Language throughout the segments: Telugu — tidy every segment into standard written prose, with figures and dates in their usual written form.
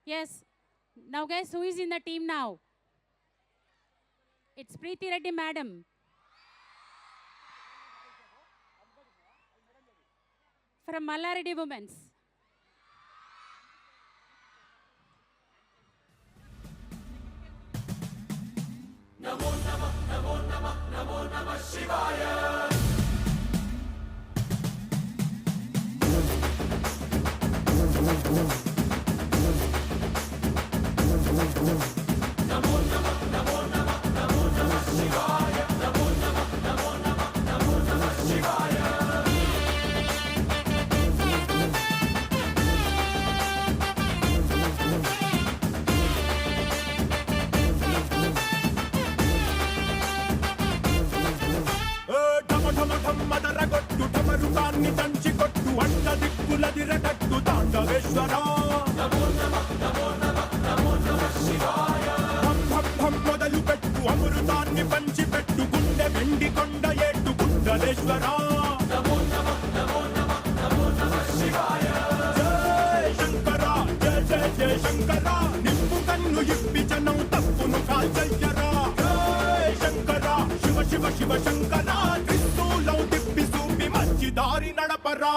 Yes. Now guys, who is in the team now? It's Preeti Reddy madam. From Mallareddy Women's. Namo Namah, Namo Namah, Namo Namah Shivaya. మదరగొట్టు టమరుకాన్ని దంచి కొట్టు అంట దిక్కులదిరగట్టు తాండవేశ్వర మొదలు పెట్టు అమృతాన్ని పంచి పెట్టు గుండె వెండి కొండ ఏట్టు గుండలేశ్వర జయ శంకర జయ జయ జయ శంకర నిప్పు కన్ను ఇప్పి జనం తప్పును కాల్చయ్యరా జయ శంకర శివ శివ శివ శంకర దారి నడపరా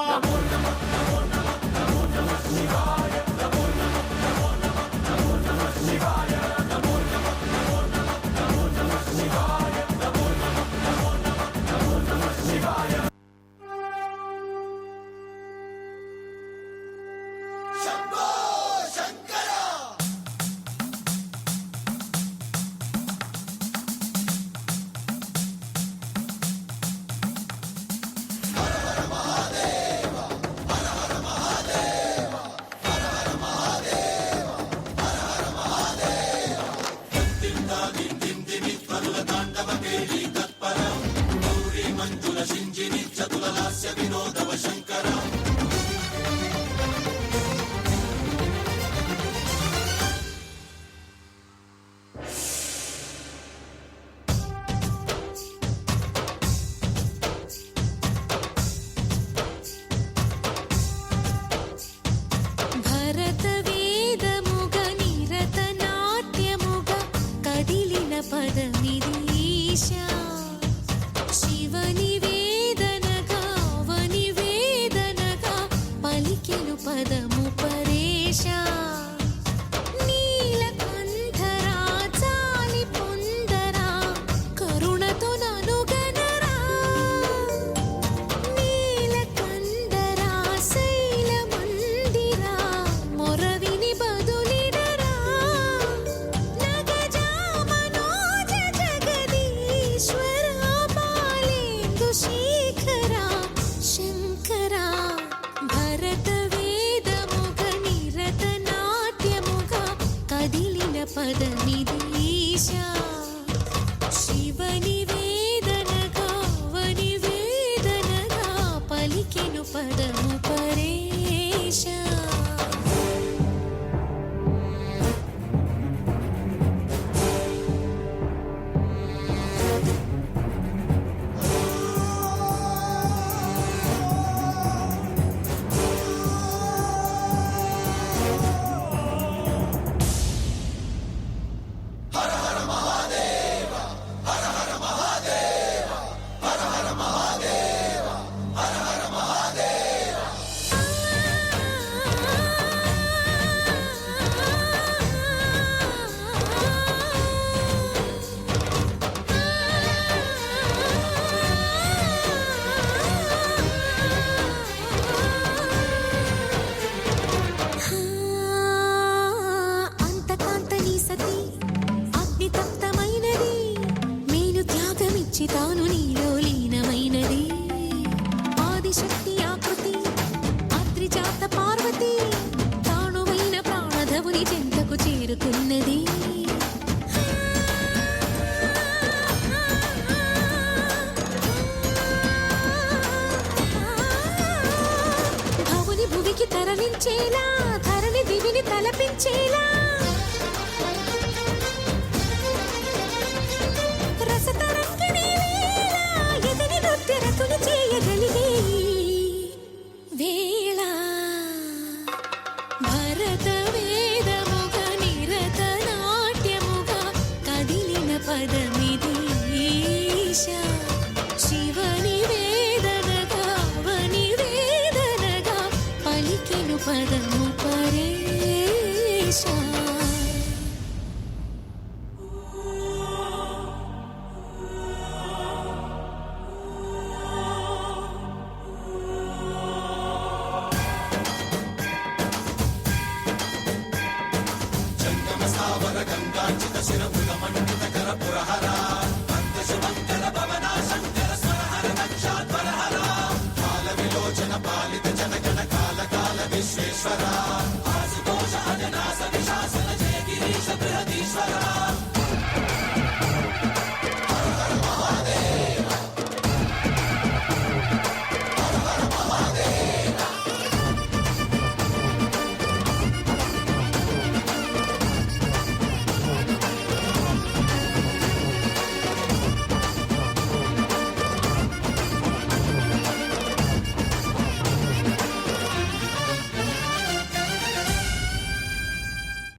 తాను నీలో లీనమైనది ఆదిశక్తి ఆకృతి అత్రిజాత పార్వతి తానువైన ప్రాణధవుని చెంతకు చేరుతున్నది భవుని భువికి తరలించేలా ధరణి దివిని తలపించేలా వేళ భరత వేదము ఈశ శివని వేదనగా వని వేదనగా పలికెను పదము పరేశ జంగమ స్థావర గంగాచిత శిరముల మండిత కర పురహర అంతశ మంగళ భవన శంకర స్వరహర నక్షాధ్వరహర కాల విలోచన పాలిత జనగణ కాల కాల విశ్వేశ్వర